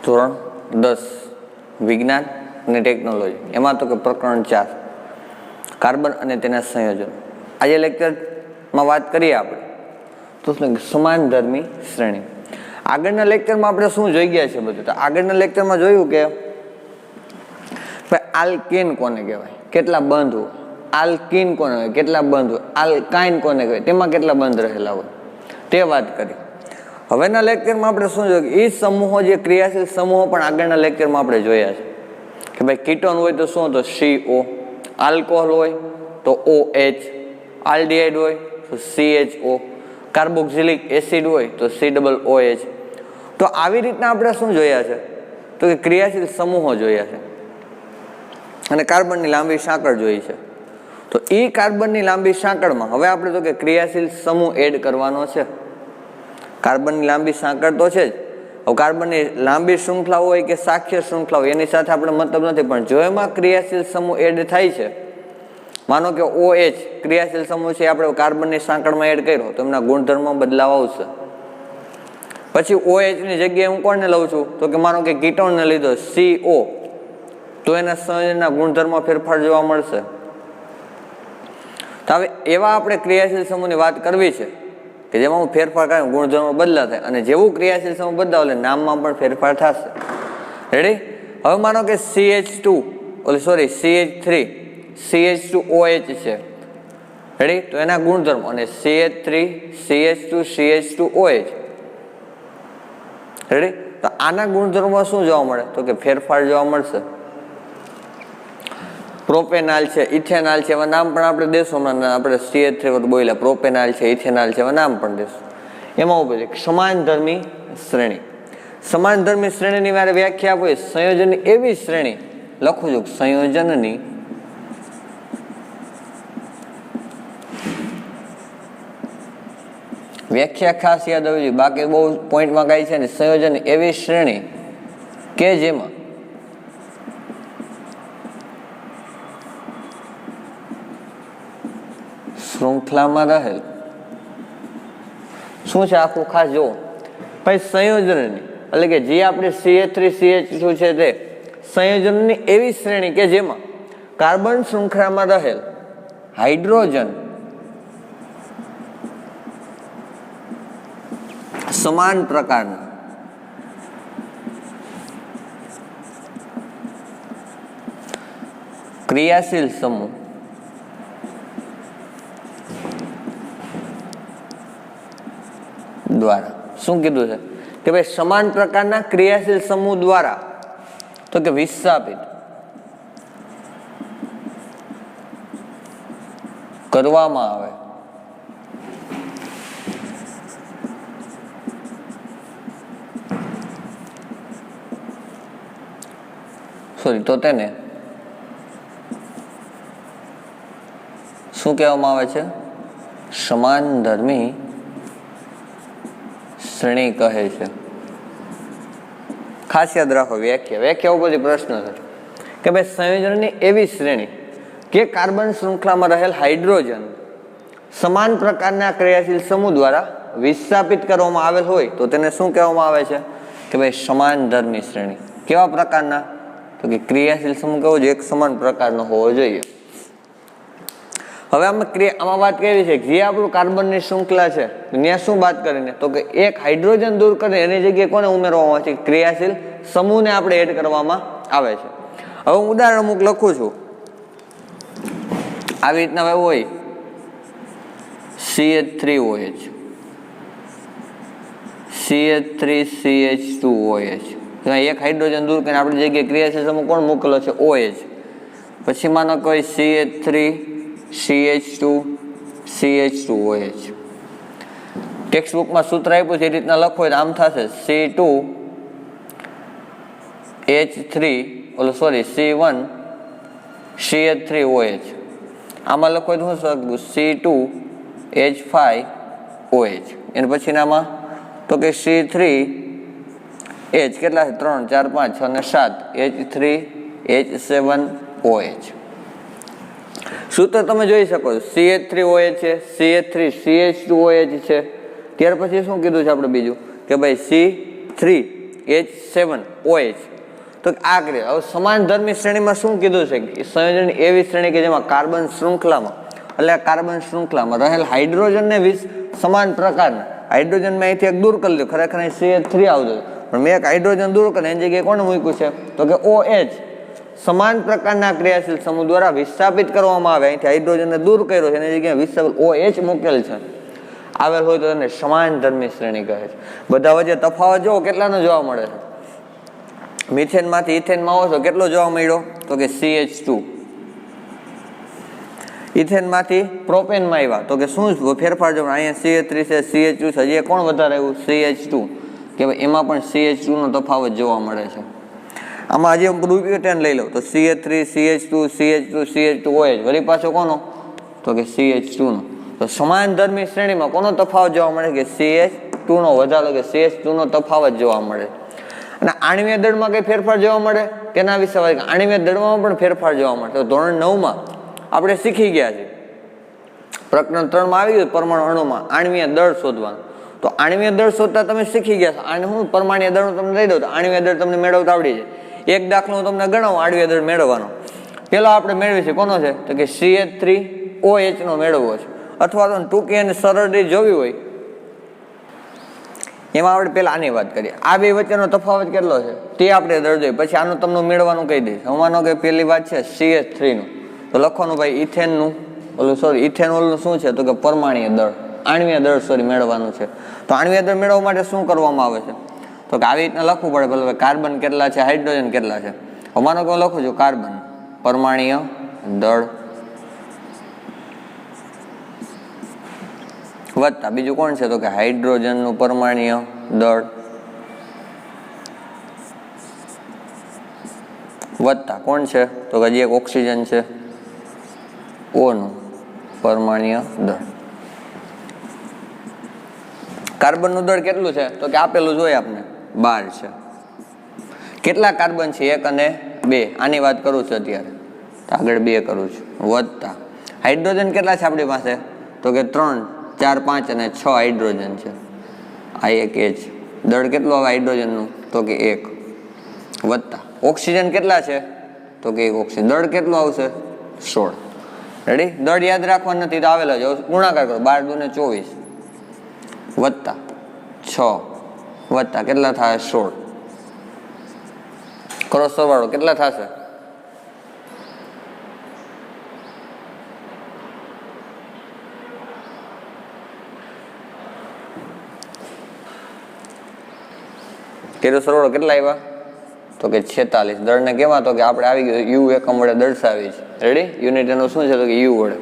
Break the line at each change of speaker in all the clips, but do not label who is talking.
ધોરણ 10 વિજ્ઞાન અને ટેકનોલોજી, એમાં તો કે પ્રકરણ 4 કાર્બન અને તેના સંયોજનો. આજે લેક્ચરમાં વાત કરીએ આપણે તો સમાનધર્મી શ્રેણી. આગળના લેક્ચરમાં આપણે શું જોઈ ગયા છે બધું? તો આગળના લેક્ચરમાં જોયું કે આલ્કેન કોને કહેવાય, કેટલા બંધ હોય. આલ્કીન કોને કહેવાય, કેટલા બંધ હોય. આલ્કાઇન કોને કહેવાય, તેમાં કેટલા બંધ રહેલા હોય, તે વાત કરી. હવેના લેક્ચરમાં આપણે શું જોયું કે એ સમૂહો, જે ક્રિયાશીલ સમૂહો પણ આગળના લેક્ચરમાં આપણે જોયા છે કે ભાઈ કીટોન હોય તો શું, તો CO, આલ્કોહોલ હોય તો OH, આલ્ડિહાઇડ હોય તો CHO, કાર્બોક્સિલિક એસિડ હોય તો COOH. તો આવી રીતના આપણે શું જોયા છે, તો કે ક્રિયાશીલ સમૂહો જોયા છે અને કાર્બનની લાંબી સાંકળ જોઈ છે. તો એ કાર્બનની લાંબી સાંકળમાં હવે આપણે તો કે ક્રિયાશીલ સમૂહ એડ કરવાનો છે. કાર્બનની લાંબી સાંકળ તો છે જ. હવે કાર્બનની લાંબી શૃંખલા હોય કે સાક્ષ્ય શૃંખલા હોય એની સાથે આપણે મતલબ નથી, પણ જો એમાં ક્રિયાશીલ સમૂહ એડ થાય છે, માનો કે OH ક્રિયાશીલ સમૂહ છે, આપણે કાર્બનની સાંકળમાં એડ કર્યો તો એમના ગુણધર્મો બદલાવ આવશે. પછી OH ની જગ્યાએ હું કોને લઉં છું, તો કે માનો કે કીટોનને લીધો CO, તો એના સંયોજનના ગુણધર્મમાં ફેરફાર જોવા મળશે. તો હવે એવા આપણે ક્રિયાશીલ સમૂહની વાત કરવી છે કે જેમાં હું ફેરફાર કરું, ગુણધર્મો બદલા થાય, અને જેવું ક્રિયાશીલ સમૂહ બદલાવ એટલે નામમાં પણ ફેરફાર થશે. રેડી? હવે માનો કે CH2OH છે. રેડી? તો એના ગુણધર્મો અને CH3 CH2 CH2OH. રેડી? તો આના ગુણધર્મો શું જોવા મળે, તો કે ફેરફાર જોવા મળશે. પ્રોપેનાલ છે, ઇથેનાલ છે, એવા નામ પણ આપણે દેશું. આપણે CH3 બોલ્યા, પ્રોપેનાલ છે, ઇથેનાલ છે, એવા નામ પણ દેશું. એમાં ઉભી છે સમાનધર્મી શ્રેણી. સમાનધર્મી શ્રેણીની મારે વ્યાખ્યા આપવી, સંયોજનની એવી શ્રેણી લખું છું, સંયોજનની વ્યાખ્યા ખાસ યાદ આવવી જોઈએ, બાકી બહુ પોઈન્ટમાં કાંઈ છે ને. સંયોજન એવી શ્રેણી કે જેમાં શૃંખલામાં રહેલ શું છે આખું ખાસ જુઓ ભાઈ, સંયોજનની એટલે કે જે આપણે CH3 CH2 છે તે સંયોજનની એવી શ્રેણી કે જેમાં કાર્બન શૃંખલામાં રહેલ હાઇડ્રોજન સમાન પ્રકારના ક્રિયાશીલ સમૂહ દ્વારા શું કીધું છે કે ભાઈ સમાન પ્રકારના ક્રિયાશીલ સમૂહ દ્વારા તો કે વિસ્થાપિત કરવામાં આવે તો તેને શું કહેવામાં આવે છે, સમાનધર્મી શ્રેણી કહે છે. ખાસ યાદ રાખો વ્યાખ્યા ઉપરથી પ્રશ્ન છે કે ભાઈ સંયોજનની એવી શ્રેણી કે કાર્બન શૃંખલામાં રહેલ હાઇડ્રોજન સમાન પ્રકારના ક્રિયાશીલ સમૂહ દ્વારા વિસ્થાપિત કરવામાં આવેલ હોય તો તેને શું કહેવામાં આવે છે કે ભાઈ સમાનધર્મી શ્રેણી. કેવા પ્રકારના, તો કે ક્રિયાશીલ સમૂહ કેવો જોઈએ, એક સમાન પ્રકારનો હોવો જોઈએ. હવે આમાં વાત કરી છે જે આપણું કાર્બનની શૃંખલા છે ત્યાં શું વાત કરીને, તો કે એક હાઇડ્રોજન દૂર કરીને એની જગ્યાએ કોને ઉમેરવામાં આવે છે, ક્રિયાશીલ સમૂહને આપણે એડ કરવામાં આવે છે. હવે હું ઉદાહરણ અમુક લખું છું. આવી રીતના હોય CH3OH, CH3 CH2OH, એક હાઇડ્રોજન દૂર કરીને આપણી જગ્યાએ ક્રિયાશીલ સમૂહ કોણ મૂકેલો છે, OH. પછી માનો કોઈ CH3 CH2 CH2OH. ટેક્સ્ટ બુકમાં સૂત્ર આપ્યું છે એ રીતના લખો તો આમ થશે C1 CH3OH. આમાં લખો તો શું C2H5OH. એના પછીનામાં તો કે C3H કેટલા છે, 3 4 5 6 અને 7 H3H7OH. સૂત્ર તમે જોઈ શકો છો, CH3OH છે, CH3 CH2OH છે. ત્યાર પછી શું કીધું છે આપણે બીજું કે ભાઈ C3 H7OH. તો આ ક્રિયા હવે સમાન ધર્મી શ્રેણીમાં શું કીધું છે કે સંયોજન એવી શ્રેણી કે જેમાં કાર્બન શૃંખલામાં એટલે કાર્બન શૃંખલામાં રહેલ હાઇડ્રોજનને સમાન પ્રકારના હાઇડ્રોજન મેં અહીંથી એક દૂર કરી લીધું, ખરેખર અહીં CH3 આવતું પણ મેં એક હાઇડ્રોજન દૂર કરી એની જગ્યાએ કોણ મૂક્યું છે તો કે OH. સમાન પ્રકારના ક્રિયાશીલ સમૂહ દ્વારા વિસ્થાપિત કરવામાં આવે, અહીંથી હાઇડ્રોજનને દૂર કર્યો છે એની જગ્યાએ વિસ્થાપિત OH મૂકેલ છે આવેલ હોય તો તેને સમાન ધર્મી શ્રેણી કહે છે. બધા વચ્ચે તફાવત જોવો કેટલાનો જોવા મળે છે. મિથેનમાંથી ઇથેનમાં આવો છો કેટલો જોવા મળ્યો તો કે CH2. ઇથેનમાંથી પ્રોપેનમાં આવ્યા તો કે શું ફેરફાર જોવા અહીંયા CH3 છે CH2 છે, હજી કોણ વધારે આવ્યું CH2 કે ભાઈ એમાં પણ CH2 નો તફાવત જોવા મળે છે. આમાં હજી હું બ્યુટેન લઈ લઉં તો CH3 CH2 CH2 CH2OH વળી પાછો કોનો તો કે CH2 નો. તો સમાન ધર્મી શ્રેણીમાં કોનો તફાવત જોવા મળે કે CH2 નો વધારો કે CH2 નો તફાવત જોવા મળે. અને આણ્વીય દળમાં કઈ ફેરફાર જોવા મળે તેના વિશે વાત આણ્વીય દળમાં પણ ફેરફાર જોવા મળે. તો ધોરણ 9માં આપણે શીખી ગયા છે, પ્રકરણ 3 માં આવી ગયું પરમાણુ અણુમાં આણ્વીય દળ શોધવાનું. તો આણ્વીય દળ શોધતા તમે શીખી ગયા છો. આને હું પરમાણ્વીય દળ તમને લઈ દઉં તો આણ્વીય દળ તમને મેળવતા આવડી જાય. એક દાખલો હું તમને ગણાવું આણ્વીય દળ મેળવવાનો. પેલો આપણે મેળવી છે કોનો છે તો કે CH3OH નો મેળવવો છે, અથવા તો ટૂંકી અને સરળ રીત જોવી હોય એમાં આપણે પેલા આની વાત કરીએ. આ બે વચ્ચેનો તફાવત કેટલો છે તે આપણે દર જોઈએ, પછી આનું તમને મેળવવાનું કહી દઈશ. અમાનો કે પેલી વાત છે CH3 નું તો લખવાનું ભાઈ ઇથેનનું ઇથેનોલનું શું છે તો કે પરમાણ્વીય દળ આણ્વીય દળ મેળવવાનું છે. તો આણ્વીય દળ મેળવવા માટે શું કરવામાં આવે છે તો કે આવી રીતના લખવું પડે. પેલું કાર્બન કેટલા છે હાઇડ્રોજન કેટલા છે. અમાનો કે લખું છું કાર્બન પરમાણ્વીય દળ વત્તા બીજું કોણ છે તો કે હાઇડ્રોજન નું પરમાણ્વીય દળ વત્તા કોણ છે તો કે હજી એક ઓક્સિજન છે O નું પરમાણ્વીય દળ. કાર્બન નું દળ કેટલું છે તો કે આપેલું જોઈએ આપણે 12 છે. કેટલા કાર્બન છે 1 અને 2 આની વાત કરું છું અત્યારે, આગળ 2 કરું છું. વત્તા હાઇડ્રોજન કેટલા છે આપણી પાસે તો કે 3 4 5 અને 6 હાઇડ્રોજન છે. આ એક H. દળ કેટલું આવે હાઇડ્રોજન નું તો કે 1. વત્તા ઓક્સિજન કેટલા છે તો કે 1 ઓક્સિજન. દળ કેટલું આવશે 16. રેડી. દળ યાદ રાખવાનું નથી તો આવેલો છે, ગુણાકાર કરો 12 ને 24 વત્તા 6 વત્તા કેટલા થાય 16. કરો સરવાળો કેટલા થશે તેરો સરવાળો કેટલા આવ્યા તો કે 46. દળને કેવા તો કે આપણે આવી ગયું યુ એકમ વડે દર્શાવી છે. રેડી. યુનિટ એનું શું છે તો કે યુ વડે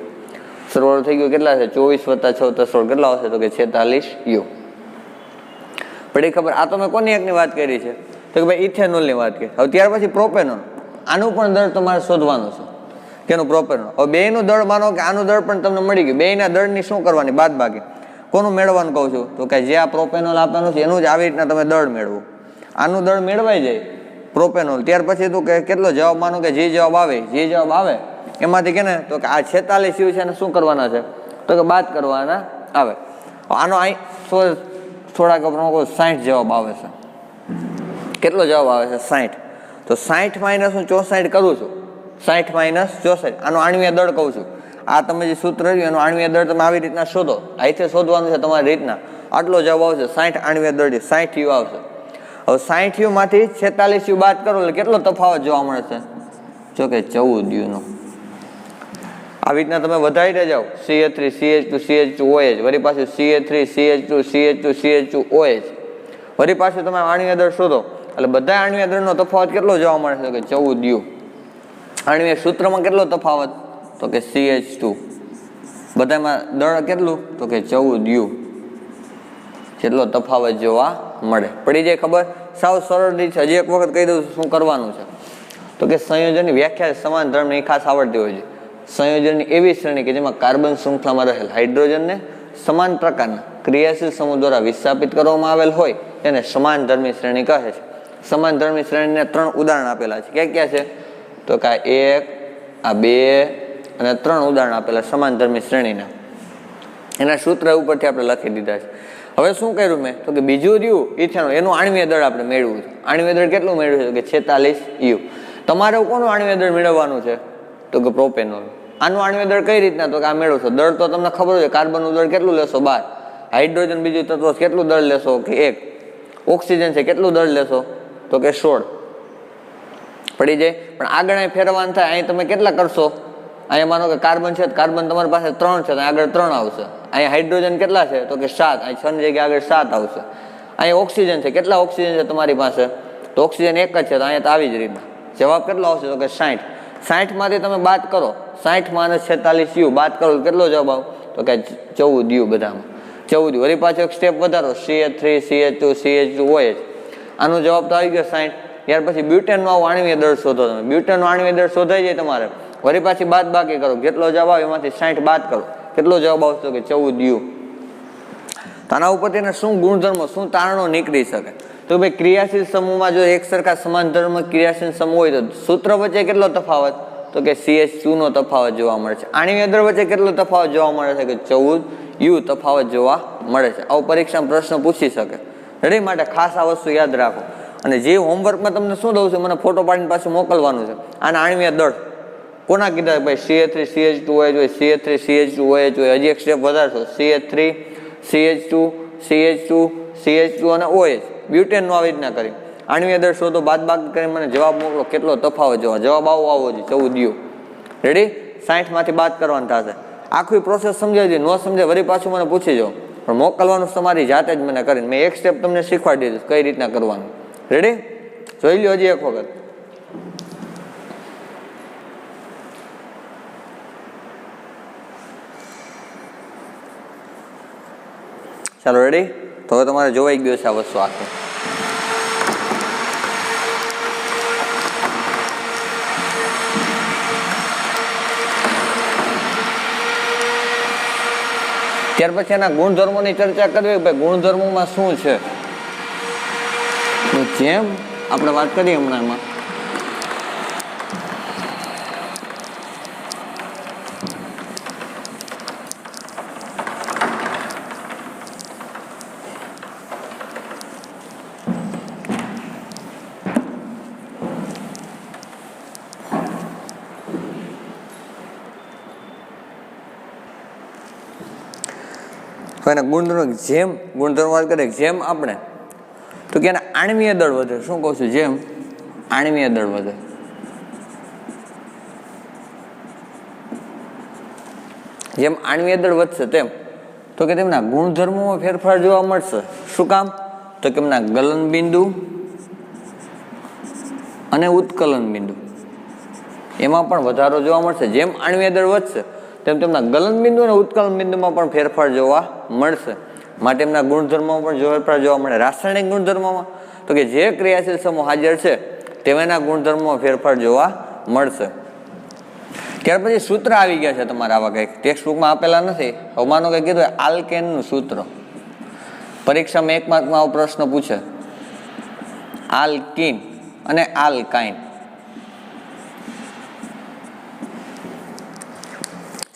સરવાળો થઈ ગયો કેટલા છે 24 વત્તા 6 વત્તા 16 કેટલા આવશે તો કે 46 યુ. પડી ખબર. આ તો મેં કોની એકની વાત કરી છે તો કે ભાઈ ઇથેનોલ ની વાત કરી. હવે ત્યાર પછી પ્રોપેનોલ. આનું પણ દળ તમારે શોધવાનું છે કેનું પ્રોપેનોલ. હવે બેયનું દળ માનો કે આનું દળ પણ તમને મળી ગયું, બેયના દળની શું કરવાની બાદ બાકી કોનું મેળવવાનું કહું છું તો કે જે આ પ્રોપેનોલ આપવાનું છે એનું જ આવી રીતના તમે દળ મેળવો. આનું દળ મેળવાઈ જાય પ્રોપેનોલ. ત્યાર પછી તું કે કેટલો જવાબ માનો કે જે જવાબ આવે એમાંથી કે ને તો કે આ 46 યુ છે એને શું કરવાના છે તો કે બાદ કરવાના આવે. આનો અહીં થોડાક 60 જવાબ આવે છે. કેટલો જવાબ આવે છે 60. તો 60 માઇનસ હું 64 કરું છું. 60 માઇનસ 64 આનો આણ્વીય દળ કહું છું. આ તમે જે સૂત્ર રહ્યું એનો આણ્વીય દળ તમે આવી રીતના શોધો. અહીંથી શોધવાનું છે તમારી રીતના. આટલો જવાબ આવશે 60 આણ્વીય દળ 60 યુ આવશે. હવે 60 યુ માંથી 46 યુ બાદ કરો એટલે કેટલો તફાવત જોવા મળે છે જો કે 14 યુ નો. આવી રીતના તમે વધારી જાઓ CH3 CH2 CH2OH વળી પાછું CH3 CH2 CH2 CH2OH વળી પાછું તમે આણ્વીય દળ શોધો એટલે બધા આણ્વીય દળનો તફાવત કેટલો જોવા મળે છે કે 14 યુ. આણ્વીય સૂત્રમાં કેટલો તફાવત તો કે CH2. બધામાં દળ કેટલું તો કે 14 યુ જેટલો તફાવત જોવા મળે. પડી જાય ખબર. સાવ સરળ રીત છે. હજી એક વખત કહી દઉં શું કરવાનું છે તો કે સંયોજનની વ્યાખ્યા સમાન ધર્મની ખાસ આવડતી હોય છે. સંયોજનની એવી શ્રેણી કે જેમાં કાર્બન શૃંખલામાં રહેલ હાઇડ્રોજનને સમાન પ્રકારના ક્રિયાશીલ સમૂહ દ્વારા વિસ્થાપિત કરવામાં આવેલ હોય તેને સમાન ધર્મી શ્રેણી કહે છે. સમાન ધર્મી શ્રેણીને 3 ઉદાહરણ આપેલા છે. ક્યાં છે તો કે આ 1 આ 2 અને 3 ઉદાહરણ આપેલા સમાન ધર્મી શ્રેણીના. એના સૂત્ર ઉપરથી આપણે લખી દીધા છે. હવે શું કર્યું મેં તો કે બીજું રહ્યું ઇથેનોલ, એનું આણ્વીય દળ આપણે મેળવ્યું છે. આણ્વીય દળ કેટલું મેળવ્યું છે કે 46 U. તમારે કોનું આણ્વીય દળ મેળવવાનું છે તો કે પ્રોપેનોલ. આનું આણ્વીય દળ કઈ રીતના તો કે આ મેળવશો. દળ તો તમને ખબર છે, કાર્બનનું દળ કેટલું લેશો 12, હાઇડ્રોજન બીજું તત્વ કેટલું દળ લેશો કે 1, ઓક્સિજન છે કેટલું દળ લેશો તો કે 16 પડી જાય. પણ આગળ અહીં ફેરવાનું થાય, અહીં તમે કેટલા કરશો, અહીંયા માનો કે કાર્બન છે, કાર્બન તમારી પાસે 3 છે, આગળ 3 આવશે. અહીંયા હાઇડ્રોજન કેટલા છે તો કે 7, અહીં 6 ની જગ્યાએ આગળ 7 આવશે. અહીંયા ઓક્સિજન છે, કેટલા ઓક્સિજન છે તમારી પાસે તો ઓક્સિજન 1 જ છે, તો અહીંયા તો આવી જ રીતના જવાબ કેટલો આવશે તો કે 60. 60 માંથી તમે બાદ કરો, 60 - 46 U બાદ કરો કેટલો જવાબ આવે તો કે 14 U. બધામાં 14 U. વળી પાછો એક સ્ટેપ વધારો, CH3 CH2 CH2 OH. આનો જવાબ તો આવી ગયો 60. ત્યાર પછી બ્યુટેનનું આવું આણ્વીય દળ શોધો તમે. બ્યુટેનનું આણ્વીય દળ શોધાઈ જાય તમારે, વળી પાછી બાદ બાકી કરો, કેટલો જવાબ આવે એમાંથી 60 બાદ કરો, કેટલો જવાબ આવશે કે 14 U. આના ઉપરથી એને શું ગુણધર્મો, શું તારણો નીકળી શકે તો ભાઈ ક્રિયાશીલ સમૂહમાં જો એક સરખા સમાન ધર્મ ક્રિયાશીલ સમૂહ હોય તો સૂત્ર વચ્ચે કેટલો તફાવત તો કે CH2 નો તફાવત જોવા મળે છે. આણ્વીય દળ વચ્ચે કેટલો તફાવત જોવા મળે છે કે 14 U તફાવત જોવા મળે છે. આવું પરીક્ષામાં પ્રશ્ન પૂછી શકે. રેડી, માટે ખાસ આ વસ્તુ યાદ રાખો. અને જે હોમવર્કમાં તમને શું દઉં છું, મને ફોટો પાડીને પાછું મોકલવાનું છે. આના આણ્વીય દળ કોના કીધા ભાઈ CH3 CH2 OH હોય, CH3 CH2 OH હોય. હજી એક સ્ટેપ વધારશો, CH3 CH2 CH2 CH2 અને OH. બ્યુટેનનું આવી રીતના કરી આણ્વીય દળ શોધો, બાદ બાકી કરીને મને જવાબ મોકલો કેટલો તફાવત જોવા. જવાબ આવો જોઈએ 14 U. રેડી, 60 માંથી બાદ કરવાનું થશે. આખી પ્રોસેસ સમજાવી દીધી, ન સમજાય વળી પાછું મને પૂછી જાઓ, પણ મોકલવાનું તમારી જાતે જ મને કરીને. મેં એક સ્ટેપ તમને શીખવાડી દીધું કઈ રીતના કરવાનું. રેડી, જોઈ લો હજી એક વખત. ચાલો રેડી, તો હવે તમારે જોવાઈ ગયો છે આ વસ્તુ આખું. ત્યાર પછી એના ગુણધર્મોની ચર્ચા કરવી. ભાઈ ગુણધર્મોમાં શું છે, તો જેમ આપણે વાત કરીએ હમણાં એમાં ગુણધર્મ, જેમ ગુણધર્મ વાત કરીએ જેમ આપણે તો કે એના આણ્વીય દળ વધે. શું કહું છું, જેમ આણ્વીય દળ વધે જેમ આણ્વીય દળ વધશે તેમ તો કે તેમના ગુણધર્મોમાં ફેરફાર જોવા મળશે. શું કામ તો કે એમના ગલન બિંદુ અને ઉત્કલન બિંદુ એમાં પણ વધારો જોવા મળશે. જેમ આણ્વીય દળ વધશે તેમ તેમના ગલન બિંદુ અને ઉત્કલન બિંદુમાં પણ ફેરફાર જોવા મળશે. માટે એમના ગુણધર્મોમાં પણ ફેરફાર જોવા મળે. રાસાયણિક ગુણધર્મોમાં તો કે જે ક્રિયાશીલ સમૂહ હાજર છે તેના ગુણધર્મોમાં ફેરફાર જોવા મળશે. ત્યાર પછી સૂત્ર આવી ગયા છે તમારા, આવા કંઈક ટેક્સ્ટ બુકમાં આપેલા નથી. હવે માનો કંઈ કીધું આલ્કેનનું સૂત્ર, પરીક્ષામાં 1 માર્કમાં આવો પ્રશ્ન પૂછે, આલ્કીન અને આલ્કાઇન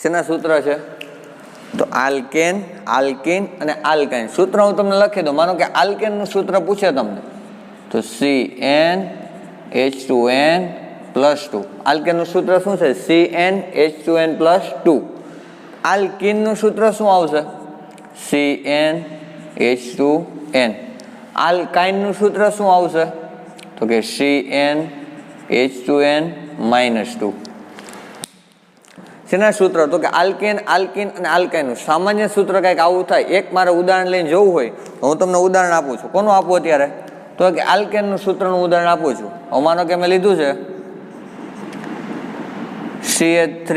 શેના સૂત્ર છે તો આલ્કેન, આલ્કીન અને આલ્કાઇન. સૂત્ર હું તમને લખી દઉં. માનો કે આલ્કેનનું સૂત્ર પૂછે તમને તો CnH2n+2. આલ્કેનનું સૂત્ર શું છે CnH2n+2. આલ્કીનનું સૂત્ર શું આવશે CnH2n. આલ્કાઇનનું સૂત્ર શું આવશે તો કે CnH2n-2. શેના સૂત્ર તો કે આલ્કેન, આલ્કીન અને આલ્કાઇનનું સામાન્ય સૂત્ર કંઈક આવું થાય. એક મારે ઉદાહરણ લઈને જોવું હોય તો હું તમને ઉદાહરણ આપું છું. કોનું આપું અત્યારે તો કે આલ્કેનનું સૂત્રનું ઉદાહરણ આપું છું. હવે માનો કે મેં લીધું છે CH3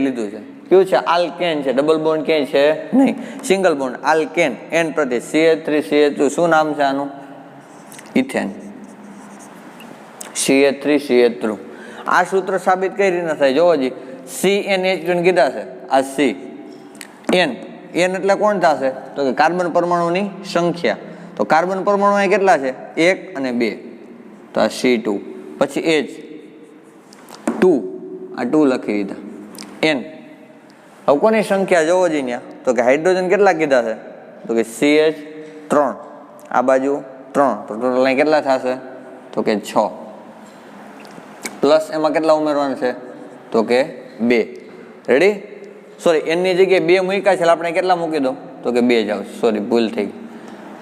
લીધું છે. કયું છે આલ્કેન છે, ડબલ બોન્ડ ક્યાંય છે નહીં, સિંગલ બોન્ડ આલ્કેન N પ્રત્યે CH3 CH2. શું નામ છે આનું ઇથેન. CH3 CH2. આ સૂત્ર સાબિત કઈ રીતના થાય જોવો જી. CnH2 કીધા છે, આ C N એટલે કોણ થશે તો કે કાર્બન પરમાણુની સંખ્યા. તો કાર્બન પરમાણુ અહીં કેટલા છે 1 અને 2, તો આ C2. પછી H 2, આ 2 લખી દીધા. N હવે કોની સંખ્યા જોવો જી ત્યાં તો કે હાઇડ્રોજન કેટલા કીધા છે તો કે CH3, આ બાજુ 3, તો ટોટલ અહીં કેટલા થશે તો કે 6, પ્લસ એમાં કેટલા ઉમેરવાનું છે તો કે 2. રેડી? સોરી, એની જગ્યાએ 2 મૂક્યા છે, આપણે કેટલા મૂકી દો તો કે 2 જ આવશે. સોરી, ભૂલ થઈ ગઈ.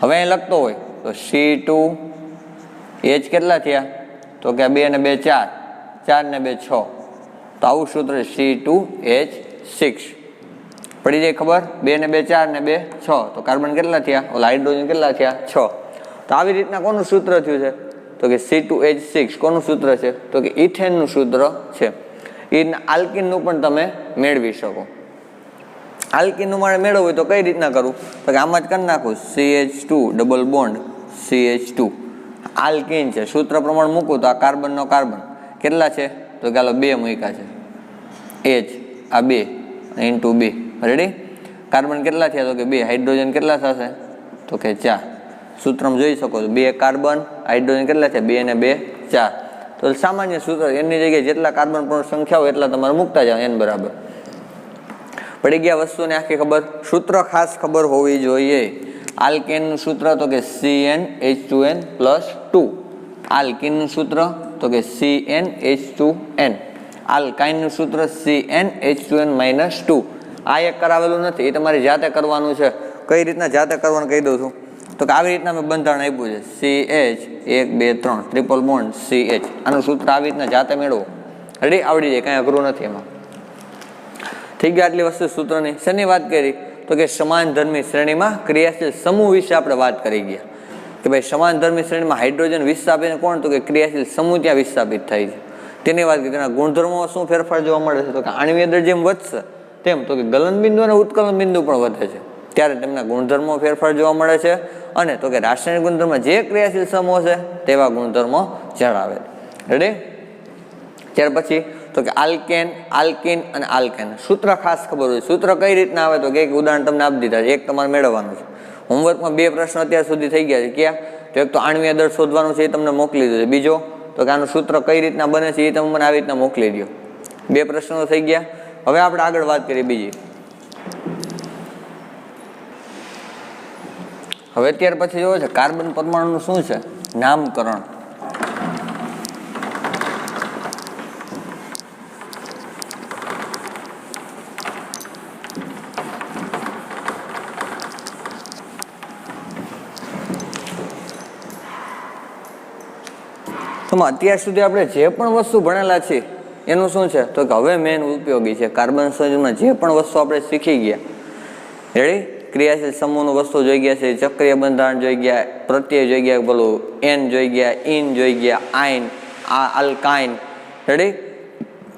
હવે અહીં લખતો હોય તો C2H કેટલા થયા તો કે 2 ને 2 4, 4 ને 2 6, તો આવું સૂત્ર C2H6. પડી જાય ખબર? 2 ને 2 4 ને 2 6, તો કાર્બન કેટલા થયા, ઓલા હાઇડ્રોજન કેટલા થયા 6. તો આવી રીતના કોનું સૂત્ર થયું છે તો કે C2H6. કોનું સૂત્ર છે તો કે ઇથેનનું સૂત્ર છે. આલ્કિનનું પણ તમે મેળવી શકો. આલ્કિનનું મારે મેળવવું હોય તો કઈ રીતના કરું તો કે આમાં જ કરી નાખું CH2 double bond CH2. Alkyne છે, સૂત્ર પ્રમાણે મૂકું તો આ કાર્બનનો કાર્બન કેટલા છે તો કે હાલો 2 મૂક્યા છે, H આ 2 ઇન્ટુ 2. રેડી? કાર્બન કેટલા થયા તો કે 2, હાઇડ્રોજન કેટલા થશે તો કે 4. સૂત્રમાં જોઈ શકો છો 2 કાર્બન, હાઇડ્રોજન કેટલા છે 2 ને 2 4. તો સામાન્ય સૂત્ર એની જગ્યાએ જેટલા કાર્બન પણ સંખ્યા હોય એટલા તમારે મૂકતા જાઓ n બરાબર. પડી ગયા વસ્તુને આખી ખબર? સૂત્ર ખાસ ખબર હોવી જોઈએ. આલ્કેનનું સૂત્ર તો કે CnH2n+2. આલ્કિનનું સૂત્ર તો કે CnH2n. આલ્કાઇનનું સૂત્ર CnH2n-2. આ એક કરાવેલું નથી, એ તમારે જાતે કરવાનું છે. કઈ રીતના જાતે કરવાનું કહી દઉં છું તો કે આવી રીતના મેં બંધારણ આપ્યું છે CH 1 2 3 ટ્રિપલ બોન્ડ CH. આનું સૂત્ર આવી રીતના જાતે મેળવો. રેડી? આવડી જાય, કાંઈ અઘરું નથી એમાં. થઈ ગયા આટલી વસ્તુ સૂત્રની. શેની વાત કરી તો કે સમાન ધર્મી શ્રેણીમાં ક્રિયાશીલ સમૂહ વિશે આપણે વાત કરી ગયા કે ભાઈ સમાન ધર્મી શ્રેણીમાં હાઇડ્રોજન વિસ્થાપિત કોણ તો કે ક્રિયાશીલ સમૂહ ત્યાં વિસ્થાપિત થાય છે. તેની વાત કરી. તેના ગુણધર્મોમાં શું ફેરફાર જોવા મળે છે તો કે આણ્વીય દળ જેમ વધશે તેમ તો કે ગલન બિંદુ અને ઉત્કલન બિંદુ પણ વધે છે, ત્યારે તેમના ગુણધર્મો ફેરફાર જોવા મળે છે. અને તો કે રાસાયણિક ગુણધર્મ જે ક્રિયાશીલ સમૂહ છે તેવા ગુણધર્મો જણાવે. રેડી? ત્યાર પછી તો કે આલ્કેન, આલ્કિન અને આલ્કેન. સૂત્ર ખાસ ખબર હોય. સૂત્ર કઈ રીતના આવે તો કે એક ઉદાહરણ તમને આપી દીધા છે, એક તમારે મેળવવાનું છે. હોમવર્કમાં 2 પ્રશ્ન અત્યાર સુધી થઈ ગયા છે. ક્યાં તો એક તો આણ્વીય દળ શોધવાનું છે, એ તમને મોકલી દીધું છે. બીજો તો કે આનું સૂત્ર કઈ રીતના બને છે એ તમે મને આવી રીતના મોકલી દો. 2 પ્રશ્નો થઈ ગયા. હવે આપણે આગળ વાત કરીએ બીજી. હવે ત્યાર પછી જોવો છે કાર્બન પરમાણુનું શું છે નામકરણ. અત્યાર સુધી આપણે જે પણ વસ્તુ ભણેલા છીએ એનું શું છે તો કે હવે મેન ઉપયોગી છે. કાર્બન સંયોજનમાં જે પણ વસ્તુ આપણે શીખી ગયા, રેડી? ક્રિયાશીલ સમૂહનું વસ્તુ જોઈ ગયા છે, ચક્રીય બંધારણ જોઈ ગયા, પ્રત્યય જોઈ ગયા, બોલું એન જોઈ ગયા, ઇન જોઈ ગયા, આઇન, આલ્કાઇન. રેડી?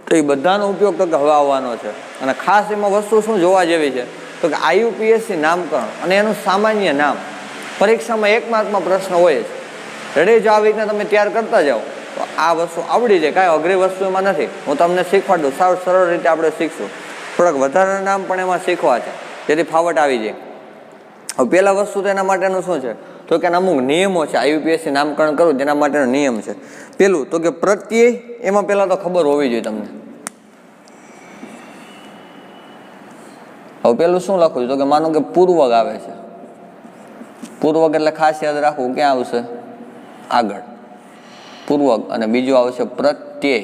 તો એ બધાનો ઉપયોગ તો કે હવે આવવાનો છે. અને ખાસ એમાં વસ્તુ શું જોવા જેવી છે તો કે IUPAC નામકરણ અને એનું સામાન્ય નામ પરીક્ષામાં 1 માર્કમાં પ્રશ્ન હોય છે. રેડી? જો આવી રીતના તમે તૈયાર કરતા જાઓ તો આ વસ્તુ આવડી જાય, કાંઈ અઘરી વસ્તુ એમાં નથી. હું તમને શીખવાડું, સાવ સરળ રીતે આપણે શીખશું. થોડાક વધારાના નામ પણ એમાં શીખવા છે જેથી ફાવટ આવી જાય. હવે પહેલા વસ્તુ તો એના માટેનું શું છે તો કે અમુક નિયમો છે. IUPAC નામકરણ કરવું તેના માટેનો નિયમ છે. પેલું તો કે પ્રત્યય, એમાં પહેલા તો ખબર હોવી જોઈએ તમને. હવે પેલું શું લખું છું તો કે માનો કે પૂર્વક આવે છે. પૂર્વક એટલે ખાસ યાદ રાખવું ક્યાં આવશે આગળ પૂર્વક, અને બીજું આવશે પ્રત્યય,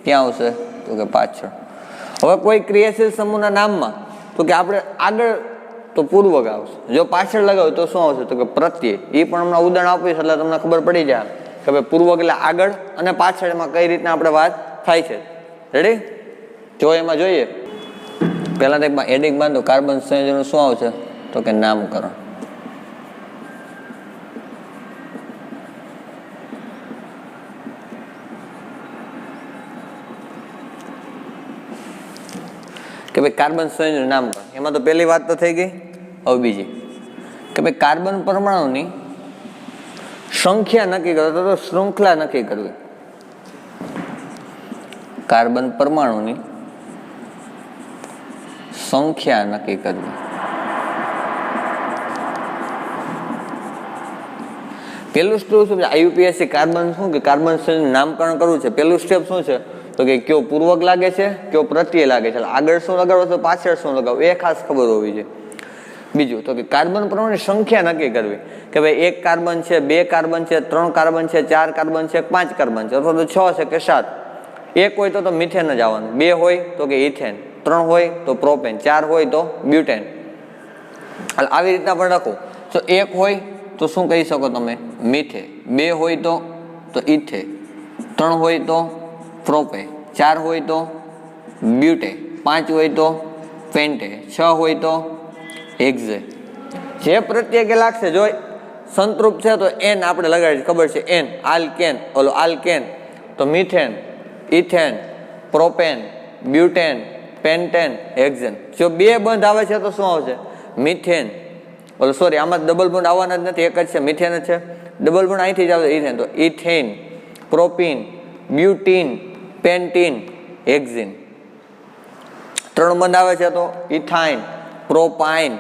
ક્યાં આવશે તો કે પાછળ. હવે કોઈ ક્રિયાશીલ સમૂહના નામમાં તો કે આપણે આગળ તો પૂર્વક આવશે, જો પાછળ લગાવ્યું તો શું આવશે તો કે પ્રત્યય. એ પણ હમણાં ઉદાહરણ આપીશ એટલે તમને ખબર પડી જાય કે ભાઈ પૂર્વક એટલે આગળ અને પાછળ એમાં કઈ રીતના આપણે વાત થાય છે. રેડી? જો એમાં જોઈએ પહેલા તો એકમાં હેડિંગ બાંધો, કાર્બન સંયોજનનું શું આવશે તો કે નામકરણ. કે ભાઈ કાર્બન સંયોજનનું નામકરણ. એમાં તો પહેલી વાત તો થઈ ગઈ. હવે બીજી કે ભાઈ કાર્બન પરમાણુની સંખ્યા નક્કી કરો તો શૃંખલા નક્કી કરવી. કાર્બન પરમાણુની સંખ્યા નક્કી કરવી. પેલું સ્ટેપ શું છે IUPAC કાર્બન શું કે કાર્બન સંયોજનનું નામકરણ કરવું છે. પેલું સ્ટેપ શું છે તો કે કયો પૂર્વક લાગે છે, કયો પ્રત્યય લાગે છે. આગળ શું લગાડવો છે, પાછળ શું લગાવવું, એ ખાસ ખબર હોવી જોઈએ. બીજું તો કે કાર્બન પરમાણુની સંખ્યા નક્કી કરવી કે ભાઈ 1 કાર્બન છે, 2 કાર્બન છે, 3 કાર્બન છે, 4 કાર્બન છે, 5 કાર્બન છે, અથવા તો 6 છે કે 7. 1 હોય તો મિથેન જ આવવાનું, 2 હોય તો કે ઇથેન, 3 હોય તો પ્રોપેન, 4 હોય તો બ્યુટેન. આવી રીતના પણ લખો. તો 1 હોય તો શું કહી શકો તમે? મિથે. 2 હોય તો ઇથે, 3 હોય તો પ્રોપે, 4 હોય તો બ્યુટે, 5 હોય તો પેન્ટે, 6 હોય તો હેક્ઝે. જે પ્રત્યેકે લાગશે જો સંતૃપ્ત છે તો એન આપણે લગાડી ખબર છે એન, આલ્કેન, ઓલો આલ્કેન તો methane, ethane, propane, butane, pentane, hexane. જો 2 બંધ આવે છે તો શું આવશે? મિથેન, ઓલો સોરી આમાં ડબલ બોન્ડ આવવાના જ નથી, એક જ છે મિથેન જ છે. ડબલ બોન્ડ અહીંથી જ આવશે ઇથેન, તો ઇથેન, પ્રોપીન, બ્યુટીન, પેન્ટીન, હેક્ઝીન. 3 બંધ આવે છે તો ઇથાઇન, પ્રોપાઇન,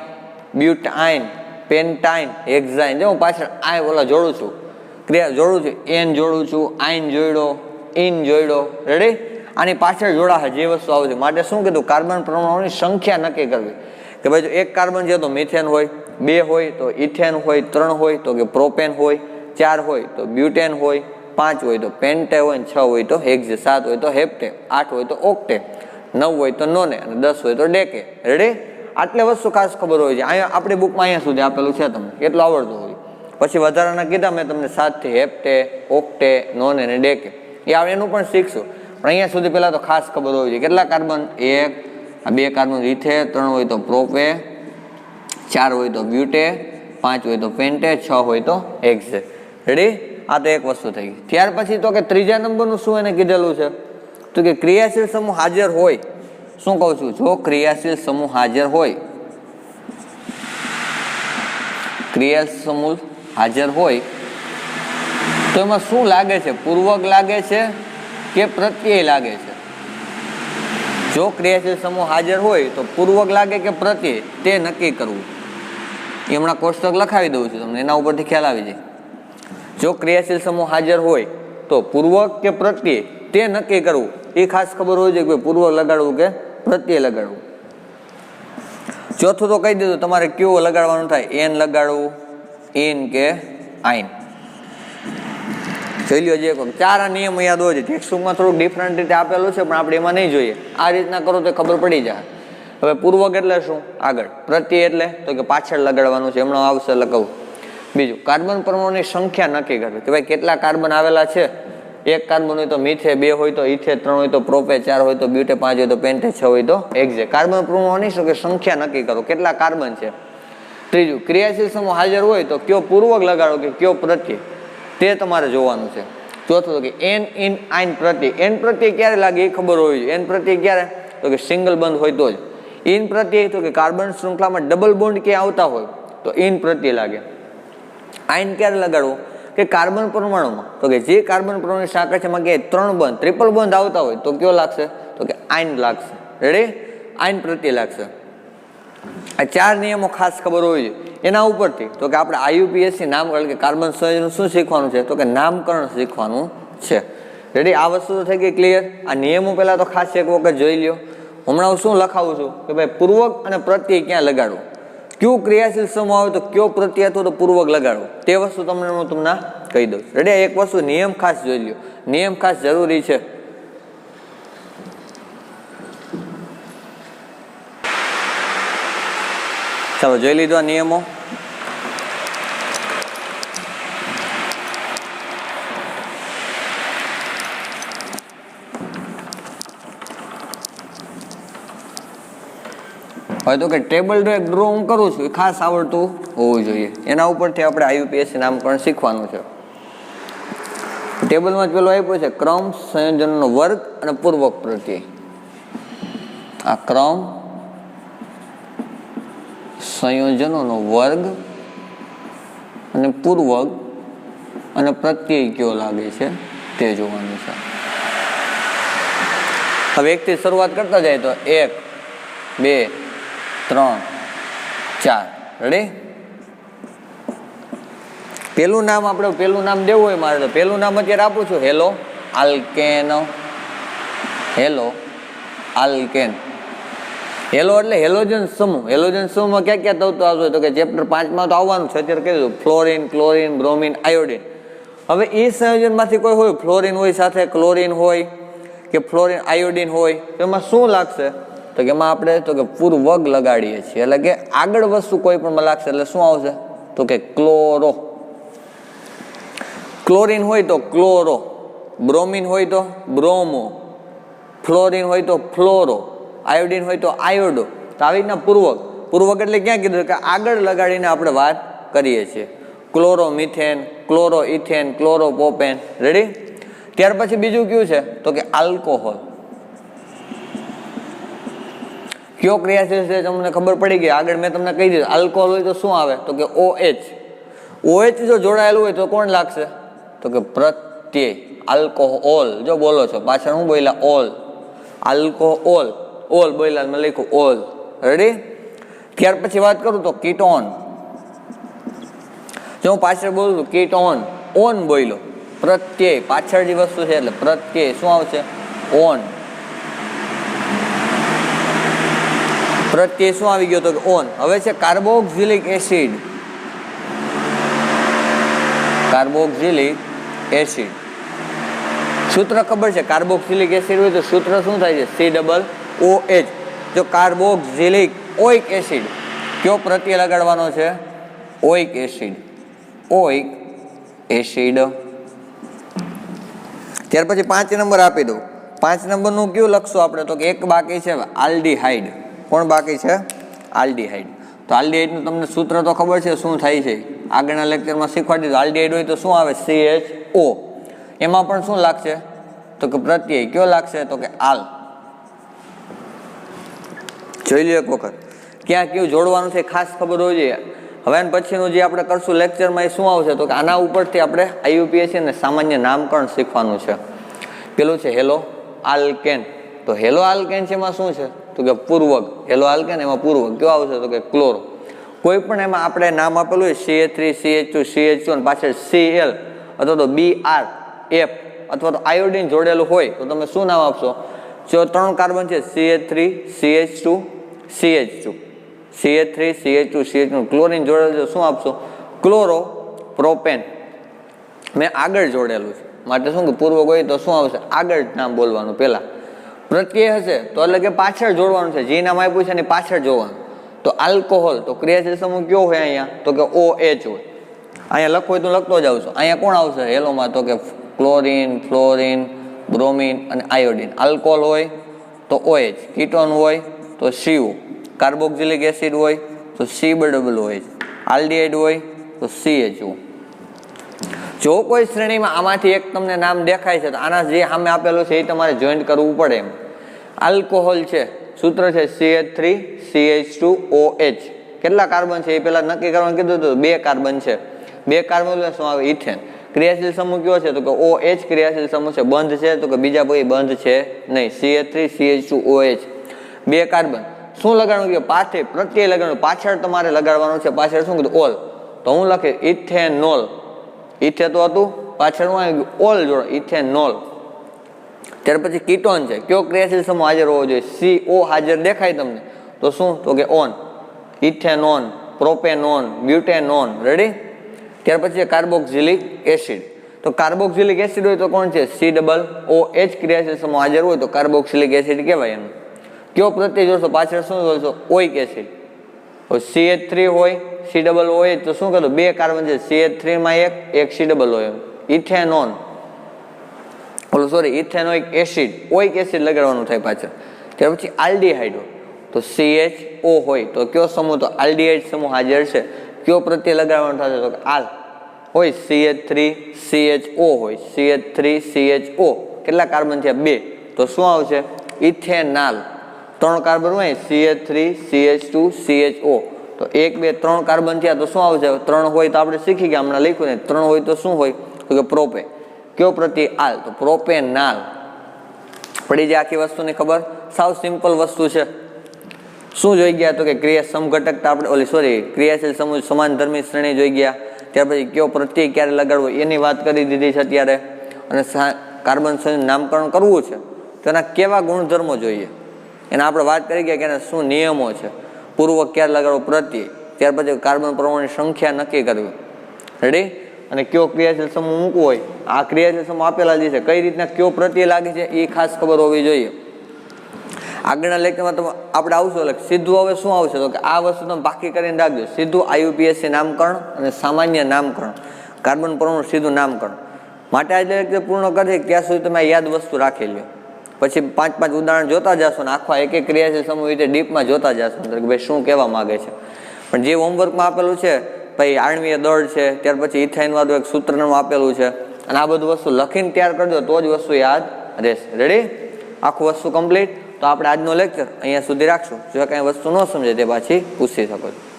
બ્યુટાઇન, પેન્ટાઇન, હેક્ઝાઇન. જો હું પાછળ આ ઓલા જોડું છું, ક્રિયા જોડું છું, એન જોડું છું, આઈન જોડ્યો, ઇન જોડ્યો. રેડી? આની પાછળ જોડાશે જે વસ્તુ આવશે. માટે શું કીધું? કાર્બન પરમાણુની સંખ્યા નક્કી કરવી કે ભાઈ જો 1 કાર્બન છે તો મિથેન હોય, 2 હોય તો ઇથેન હોય, 3 હોય તો કે પ્રોપેન હોય, 4 હોય તો બ્યુટેન હોય, 5 હોય તો પેન્ટે હોય, 6 હોય તો હેક્ઝે, 7 હોય તો હેપ્ટે, 8 હોય તો ઓક્ટે, 9 હોય તો નોને અને 10 હોય તો ડેકે. રેડી? આટલી વસ્તુ ખાસ ખબર હોય છે. અહીંયા આપણી બુકમાં અહીંયા સુધી આપેલું છે, તમને એટલું આવડતું હોય. પછી વધારાના કીધા મેં તમને 7 થી હેપ્ટે, ઓક્ટે, નોને અને ડેકે. એ આવે એનું પણ શીખશું. પણ અહીંયા સુધી પહેલા તો ખાસ ખબર હોય છે કેટલા કાર્બન? 1, 2 કાર્બન ઇથે, 3 હોય તો પ્રોપે, 4 હોય તો બ્યુટે, 5 હોય તો પેન્ટે, 6 હોય તો હેક્ઝે. રેડી? આ તો એક વસ્તુ થઈ ગઈ. ત્યાર પછી તો કે ત્રીજા નંબરનું શું એને કીધેલું છે તો કે ક્રિયાશીલ સમૂહ હાજર હોય. શું કહું છું? જો ક્રિયાશીલ સમૂહ હાજર હોય, ક્રિયાશીલ સમૂહ હાજર હોય તો એમાં શું લાગે છે? પૂર્વક લાગે છે કે પ્રત્યય લાગે છે? જો ક્રિયાશીલ સમૂહ હાજર હોય તો પૂર્વક લાગે કે પ્રત્યય તે નક્કી કરવું. એ હમણાં કોષ્ટક લખાવી દઉં છું તમને, એના ઉપરથી ખ્યાલ આવી જાય. જો ક્રિયાશીલ સમૂહ હાજર હોય તો પૂર્વક કે પ્રત્યય તે નક્કી કરવું. એ ખાસ ખબર હોય છે કે પૂર્વક લગાડવું કે પ્રત્યય લગાડવું. ચોથું તો કહી દીધું તમારે કેવું લગાડવાનું થાય, એન લગાડવું, ઇન કે આઈન. જોઈ લો. જે 4 નિયમો યાદ હોય છે. ટેક્સ્ટબુકમાં થોડુંક ડિફરન્ટ રીતે આપેલું છે પણ આપણે એમાં નહીં જોઈએ. આ રીતના કરો તો ખબર પડી જાય. હવે પૂર્વક એટલે શું? આગળ. પ્રત્યય એટલે તો કે પાછળ લગાડવાનું છે, હમણાં આવશે લગાવું. બીજું, કાર્બન પરમાણુની સંખ્યા નક્કી કરવી કે ભાઈ કેટલા કાર્બન આવેલા છે. 1 કાર્બન હોય તો મિથે, 2 હોય તો ઇથે, 3 હોય તો પ્રોપે, 4 હોય તો બ્યુટે, 5 હોય તો પેન્ટે, 6 હોય તો હેક્ઝે. કાર્બન પરમાણુની સંખ્યા નક્કી કરો કેટલા કાર્બન છે. ત્રીજું, ક્રિયાશીલ સમૂહ હાજર હોય તો કયો પૂર્વક લગાડો કે કયો પ્રત્યય તે તમારે જોવાનું છે. ચોથું તો કે એન, ઇન, આઈન પ્રત્યય. એન પ્રત્યય ક્યારે લાગે એ ખબર હોવી જોઈએ. એન પ્રત્યય ક્યારે? તો કે સિંગલ બંધ હોય તો જ. ઇન પ્રત્યય તો કે કાર્બન શૃંખલામાં ડબલ બોન્ડ ક્યાં આવતા હોય તો ઇન પ્રત્યય લાગે. આઈન ક્યારે લગાડવું? કે કાર્બન પરમાણુમાં તો કે જે કાર્બન પરમાણુ સાંકળ છે એમાં કે 3 બંધ, ટ્રિપલ બંધ આવતા હોય તો કયો લાગશે? તો કે આઈન લાગશે. રેડી? આઈન પ્રત્યય લાગશે. આ 4 નિયમો ખાસ ખબર હોવી જોઈએ. એના ઉપરથી તો કે આપણે IUPAC નામકરણ કે કાર્બન સંયોજન શું શીખવાનું છે તો કે નામકરણ શીખવાનું છે. રેડી? આ વસ્તુ તો થઈ ગઈ ક્લિયર. આ નિયમો પહેલા તો ખાસ એક વખત જોઈ લ્યો. હમણાં હું શું લખાવું છું કે ભાઈ પૂર્વક અને પ્રત્યય ક્યાં લગાડવું, કયું ક્રિયાશીલ સમૂહ આવે તો કયો પ્રત્યય અથવા તો પૂર્વક લગાડવું તે વસ્તુ તમને હું તમને કહી દઉં. રેડી? એક વસ્તુ નિયમ ખાસ જોઈ લ્યો. નિયમ ખાસ જરૂરી છે. ચાલો જોઈ લીધો આ નિયમો. હવે તો કે ટેબલ ડ્રો હું કરું છું એ ખાસ આવડતું હોવું જોઈએ. એના ઉપરથી આપણે IUPAC નામકરણ શીખવાનું છે. ટેબલમાં જ પેલો આપ્યો છે ક્રમ સંયોજનનો વર્ગ અને પૂર્વક પ્રત્યય. આ ક્રમ સંયોજનોનો વર્ગ અને પૂર્વક અને પ્રત્યય કયો લાગે છે તે જોવાનું છે. હવે 1 થી શરૂઆત કરતા જાય તો 1, 2, 3, 4. રેડી? પેલું નામ આપણે પેલું નામ દેવું હોય મારે તો પેલું નામ અત્યારે આપું છું hello alkane. Hello alkane. Hello એટલે હેલોજન સમૂહ. હેલોજન સમૂહમાં ક્યાં ક્યાં તત્વો આવશે તો કે ચેપ્ટર 5 માં તો આવવાનું છે, અત્યારે કહી દઉં, ફ્લોરિન, ક્લોરિન, બ્રોમિન, આયોડિન. હવે એ સંયોજનમાંથી કોઈ હોય, ફ્લોરિન હોય સાથે ક્લોરિન હોય કે ફ્લોરિન આયોડિન હોય, તો એમાં શું લાગશે તો કે એમાં આપણે તો કે પૂર્વક લગાડીએ છીએ, એટલે કે આગળ વસ્તુ કોઈ પણ લાગશે એટલે શું આવશે તો કે ક્લોરો. ક્લોરિન હોય તો ક્લોરો, બ્રોમિન હોય તો બ્રોમો, ફ્લોરિન હોય તો ફ્લોરો, આયોડિન હોય તો આયોડો. તો આવી રીતના પૂર્વક એટલે ક્યાં કીધું કે આગળ લગાડીને આપણે વાત કરીએ છીએ. Chloro methane, chloro ethane, chloro propane. Ready? ત્યાર પછી બીજું કયું છે તો કે આલ્કોહોલ. કયો ક્રિયાશીલ છે તમને ખબર પડી ગઈ, આગળ મેં તમને કહી દીધું. આલ્કોહોલ હોય તો શું આવે તો કે OH. OH જો જોડાયેલું હોય તો કોણ લાગશે તો કે પ્રત્યય. આલ્કોહોલ જો બોલો છો પાછળ હું બોલ્યા ઓલ, આલ્કોહોલ, ઓલ બોલ્યા મેં લખ્યું ઓલ. રેડી? ત્યાર પછી વાત કરું તો કીટોન. જો હું પાછળ બોલું છું કીટોન, ઓન બોલ્યો, પ્રત્યય પાછળ જે વસ્તુ છે એટલે પ્રત્યય શું આવશે ઓન. પ્રત્યય શું આવી ગયો તો કે ઓન. હવે છે કાર્બોક્સિલિક એસિડ. કાર્બોક્સિલિક એસિડ સૂત્ર ખબર છે, કાર્બોક્સિલિક એસિડ હોય તો સૂત્ર શું થાય છે COOH. જો કાર્બોક્સિલિક ઓઇક એસિડ, કયો પ્રત્યય લગાડવાનો છે ઓઇક એસિડ, ઓઇક એસિડ. ત્યાર પછી 5 નંબર આપી દઉં. 5 નંબરનું કયું લખશું આપણે તો કે એક બાકી છે આલ્ડીહાઇડ. કોણ બાકી છે આલ્ડીહાઇડ. તો આલ્ડીહાઇડનું તમને સૂત્ર તો ખબર છે શું થાય છે, આગળના લેક્ચરમાં શીખવાડી દીધું. આલ્ડીહાઇડ હોય તો શું આવે CHO. એમાં પણ શું લાગશે તો કે પ્રત્યય કયો લાગશે તો કે આલ. જોઈ લો એક વખત ક્યાં કયું જોડવાનું છે ખાસ ખબર હોવી જોઈએ. હવે પછીનું જે આપણે કરશું લેક્ચરમાં એ શું આવશે તો કે આના ઉપરથી આપણે IUPAC ને સામાન્ય નામકરણ શીખવાનું છે. પેલું છે હેલો આલ્કેન. તો હેલો આલ્કેન છે એમાં શું છે તો કે પૂર્વક. હેલો આલ્કેન એમાં પૂર્વક કયો આવશે તો કે ક્લોરો. કોઈ પણ એમાં આપણે નામ આપેલું હોય CH3, CH2, CH2 અને પાછળ Cl અથવા તો BRF અથવા તો આયોડિન જોડેલું હોય તો તમે શું નામ આપશો. જો 3 કાર્બન છે CH3, CH2, CH2, CH3, CH2, CH2, chlorine જોડેલું છે શું આપશો ક્લોરો પ્રોપેન. મેં આગળ જોડેલું છે માટે શું કે પૂર્વક હોય તો શું આવશે આગળ નામ બોલવાનું. પહેલા પ્રત્યય હશે તો એટલે કે પાછળ જોડવાનું છે, જે નામ આપ્યું છે એની પાછળ જોવાનું. તો આલ્કોહોલ તો ક્રિયાશીલ સમૂહ કયો હોય અહીંયા તો કે OH હોય. અહીંયા લખવું હોય તો લખતો જ આવશો. અહીંયા કોણ આવશે હેલોમાં તો કે ક્લોરિન, ફ્લોરિન, બ્રોમિન અને આયોડિન. આલ્કોહોલ હોય તો OH, કીટોન હોય તો CO, કાર્બોક્સિલિક એસિડ હોય તો COOH, આલ્ડીહાઇડ હોય તો CHO. જો કોઈ શ્રેણીમાં આમાંથી એક તમને નામ દેખાય છે તો આના જે સામે આપેલું છે એ તમારે જોઈન્ટ કરવું પડે. એમ આલ્કોહોલ છે સૂત્ર છે CH3CH2OH. કેટલા કાર્બન છે એ પેલા નક્કી કરવાનું કીધું હતું, 2 કાર્બન છે. 2 કાર્બન શું આવે ઇથેન. ક્રિયાશીલ સમૂહ કયો છે તો કે OH ક્રિયાશીલ સમૂહ છે. બંધ છે તો કે બીજા કોઈ બંધ છે નહીં. CH3CH2OH 2 carbon. શું લગાડવાનું કે પાછળ પ્રત્યય લગાડવાનું, પાછળ તમારે લગાડવાનું છે. પાછળ શું કીધું ઓલ. તો હું લખે ઇથેનોલ. ઇથે તો હતું પાછળ હું આવી ગયું ઓલ જોડો ઇથેનોલ. ત્યાર પછી કીટોન છે. કયો ક્રિયાશીલ સમૂહ હાજર હોવો જોઈએ CO હાજર દેખાય તમને તો શું તો કે ઓન, ઇથેનોન, પ્રોપેનોન, બ્યુટેનોન. રેડી? ત્યાર પછી કાર્બોક્સિલિક એસિડ. તો કાર્બોક્સિલિક એસિડ હોય તો કોણ છે COOH ક્રિયાશીલ સમૂહ હાજર હોય તો કાર્બોક્સિલિક એસિડ કહેવાય. એનું કયો પ્રત્યય જોશો પાછળ શું જોશો ઓઇક એસિડ. CH3 હોય COOH તો શું કરું 2 કાર્બન છે. CH3 માં એક COOH. ઇથેનોન ઇથેનોઇક એસિડ, ઓઇક એસિડ લગાડવાનું થાય પાછળ. ત્યાર પછી આલ્ડીહાઇડ તો CHO હોય તો કયો સમૂહ તો આલ્ડીહાઇડ સમૂહ હાજર છે. કયો પ્રત્યય લગાડવાનું થશે તો આલ હોય. CH3CHO હોય CH3CHO. કેટલા કાર્બન છે 2 તો શું આવશે ઇથેનાલ. 3 કાર્બન હોય CH3CH2CHO તો 1 2 3 કાર્બન થયા તો શું આવશે 3 હોય તો આપણે શીખી ગયા હમણાં લખ્યું ને. 3 હોય તો શું હોય તો કે પ્રોપે. કયો પ્રત્યય આલ તો પ્રોપેનાલ. પડી જાય આખી વસ્તુની ખબર. સાવ સિમ્પલ વસ્તુ છે. શું જોઈ ગયા તો કે ક્રિયા સમઘટકતા આપણે ક્રિયાશીલ સમૂહ સમાનધર્મી શ્રેણી જોઈ ગયા. ત્યાર પછી કયો પ્રત્યય ક્યારે લગાડવો એની વાત કરી દીધી છે અત્યારે. અને કાર્બન સંયોજન નામકરણ કરવું છે તો એના કેવા ગુણધર્મો જોઈએ એને આપણે વાત કરી ગયા કે એના શું નિયમો છે, પૂર્વક ક્યારે લગાડવો પ્રત્યય, ત્યાર પછી કાર્બન પરમાણુની સંખ્યા નક્કી કરવી, રેડી, અને કયો ક્રિયાશીલ સમૂહ મૂકવો હોય, આ ક્રિયાશીલ સમૂહ આપેલા જે છે કઈ રીતના કયો પ્રત્યય લાગે છે એ ખાસ ખબર હોવી જોઈએ. આગળના લેક્ચરમાં તમે આપણે આવશું એટલે સીધું હવે શું આવશે તો કે આ વસ્તુ તમે બાકી કરીને રાખજો, સીધું IUPAC નામકરણ અને સામાન્ય નામકરણ, કાર્બન પરમાણુ સીધું નામકરણ. માટે આજે લેક્ચર પૂર્ણ કરીએ ત્યાં સુધી તમે યાદ વસ્તુ રાખી લો, પછી 5 ઉદાહરણ જોતા જશો ને આખા એક એક ક્રિયાશીલ સમૂહ રીતે ડીપમાં જોતા જશો કે ભાઈ શું કહેવા માંગે છે. પણ જે હોમવર્કમાં આપેલું છે ભાઈ આણ્વીય દળ છે, ત્યાર પછી ઇથાઇન વાળું એક સૂત્રનું આપેલું છે, અને આ બધું વસ્તુ લખીને તૈયાર કરજો તો જ વસ્તુ યાદ રહેશે. રેડી, આખું વસ્તુ કમ્પ્લીટ. તો આપણે આજનો લેક્ચર અહીંયા સુધી રાખશું. જો કાંઈ વસ્તુ ન સમજે તે પાછી પૂછી શકો છો.